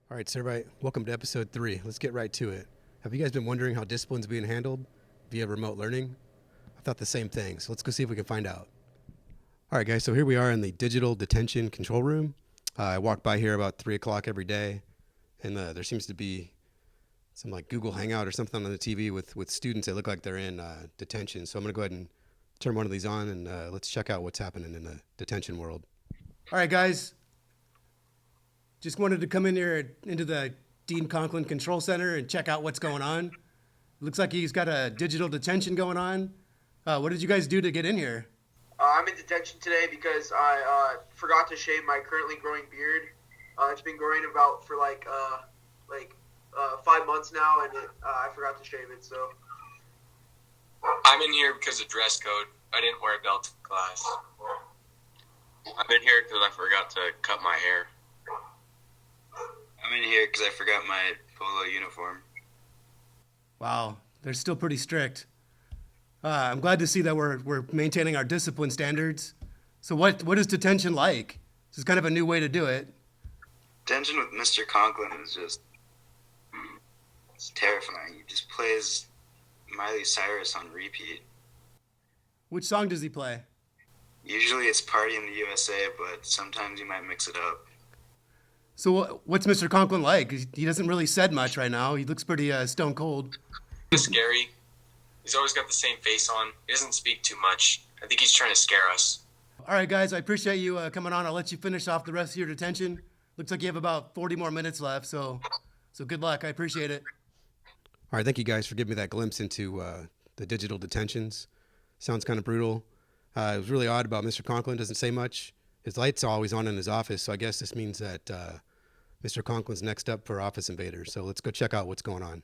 All right, Servite, welcome to episode 3. Let's get right to it. Have you guys been wondering how discipline's being handled via remote learning? I thought the same thing, so let's go see if we can find out. All right, guys, so here we are in the digital detention control room. I walk by here about 3 o'clock every day, and there seems to be some like Google Hangout or something on the TV with students that look like they're in detention. So I'm going to go ahead and turn one of these on, and let's check out what's happening in the detention world. All right, guys, just wanted to come in here into the Dean Conklin Control Center and check out what's going on. Looks like he's got a digital detention going on. What did you guys do to get in here? I'm in detention today because I forgot to shave my currently growing beard. It's been growing about for like 5 months now, and I forgot to shave it. So I'm in here because of dress code. I didn't wear a belt to class. I'm in here because I forgot to cut my hair. I'm in here because I forgot my polo uniform. Wow, they're still pretty strict. I'm glad to see that we're maintaining our discipline standards. So what is detention like? This is kind of a new way to do it. Detention with Mr. Conklin is just... it's terrifying. He just plays Miley Cyrus on repeat. Which song does he play? Usually it's Party in the USA, but sometimes you might mix it up. So what's Mr. Conklin like? He doesn't really said much right now. He looks pretty stone cold. He's scary. He's always got the same face on. He doesn't speak too much. I think he's trying to scare us. All right, guys, I appreciate you coming on. I'll let you finish off the rest of your detention. Looks like you have about 40 more minutes left, so good luck. I appreciate it. All right, thank you guys for giving me that glimpse into the digital detentions. Sounds kind of brutal. It was really odd about Mr. Conklin. Doesn't say much. His lights are always on in his office, so I guess this means that Mr. Conklin's next up for office invaders. So let's go check out what's going on.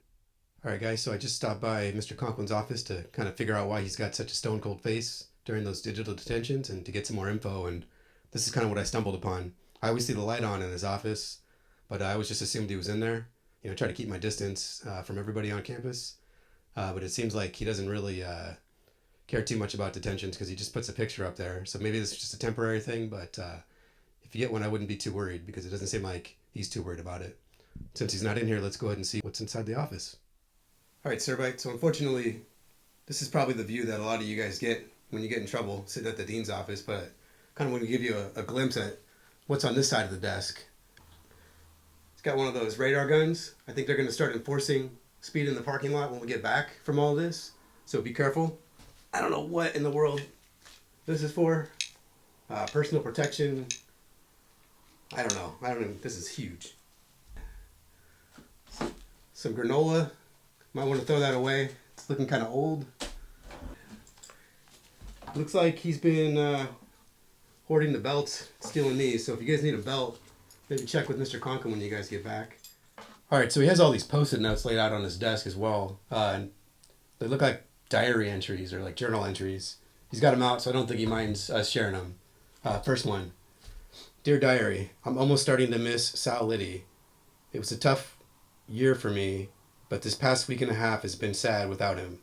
All right, guys, so I just stopped by Mr. Conklin's office to kind of figure out why he's got such a stone cold face during those digital detentions and to get some more info. And this is kind of what I stumbled upon. I always see the light on in his office, but I always just assumed he was in there. You know, try to keep my distance from everybody on campus. But it seems like he doesn't really care too much about detentions because he just puts a picture up there. So maybe this is just a temporary thing, but if you get one, I wouldn't be too worried because it doesn't seem like he's too worried about it. Since he's not in here, let's go ahead and see what's inside the office. All right, Servite. So unfortunately, this is probably the view that a lot of you guys get when you get in trouble sitting at the dean's office, but kind of want to give you a glimpse at what's on this side of the desk. It's got one of those radar guns. I think they're going to start enforcing speed in the parking lot when we get back from all this, so be careful. I don't know what in the world this is for. Personal protection. I don't know. This is huge. Some granola. Might want to throw that away. It's looking kind of old. Looks like he's been hoarding the belts, stealing these. So if you guys need a belt, maybe check with Mr. Conklin when you guys get back. All right, so he has all these Post-it notes laid out on his desk as well. And they look like diary entries or like journal entries. He's got them out, so I don't think he minds us sharing them. First one. Dear Diary, I'm almost starting to miss Sal Liddy. It was a tough year for me, but this past week and a half has been sad without him.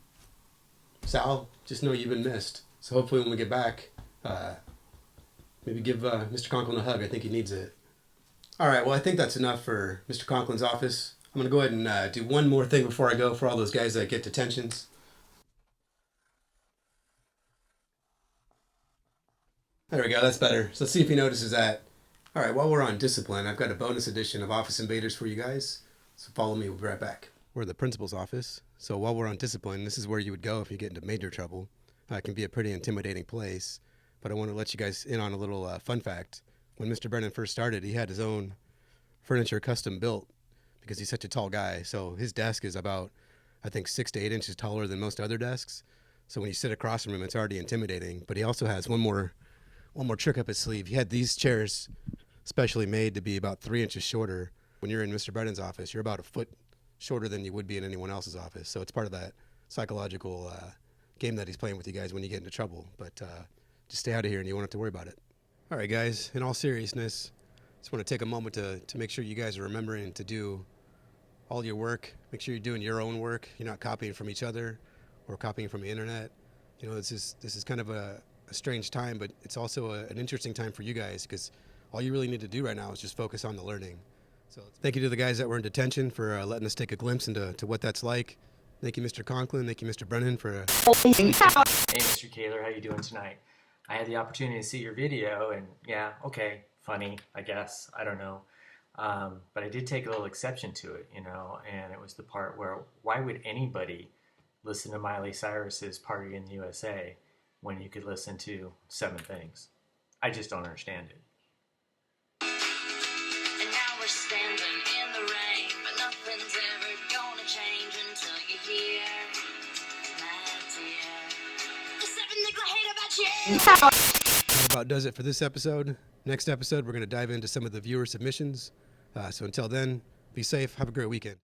Sal, just know you've been missed. So hopefully when we get back, maybe give Mr. Conklin a hug. I think he needs it. All right, well, I think that's enough for Mr. Conklin's office. I'm going to go ahead and do one more thing before I go for all those guys that get detentions. There we go, that's better. So let's see if he notices that. All right, while we're on discipline, I've got a bonus edition of Office Invaders for you guys. So follow me, we'll be right back. We're at the principal's office. So while we're on discipline, this is where you would go if you get into major trouble. It can be a pretty intimidating place, but I want to let you guys in on a little fun fact. When Mr. Brennan first started, he had his own furniture custom built because he's such a tall guy. So his desk is about, I think, 6 to 8 inches taller than most other desks. So when you sit across from him, it's already intimidating. But he also has one more trick up his sleeve. He had these chairs specially made to be about 3 inches shorter. When you're in Mr. Brennan's office, you're about a foot shorter than you would be in anyone else's office. So it's part of that psychological game that he's playing with you guys when you get into trouble. But just stay out of here and you won't have to worry about it. All right, guys, in all seriousness, just want to take a moment to make sure you guys are remembering to do all your work. Make sure you're doing your own work. You're not copying from each other or copying from the internet. You know, this is kind of a strange time, but it's also an interesting time for you guys because all you really need to do right now is just focus on the learning. So thank you to the guys that were in detention for letting us take a glimpse into what that's like. Thank you, Mr. Conklin. Thank you, Mr. Brennan, for. Hey, Mr. Kaler, how you doing tonight? I had the opportunity to see your video, and yeah, okay, funny, I guess. I don't know. But I did take a little exception to it, you know, and it was the part where why would anybody listen to Miley Cyrus's Party in the USA when you could listen to 7 Things? I just don't understand it. And now we're standing in the rain, but nothing's ever gonna change until you hear, my dear, the 7 things I hate about you. That about does it for this episode. Next episode, we're going to dive into some of the viewer submissions. So until then, be safe. Have a great weekend.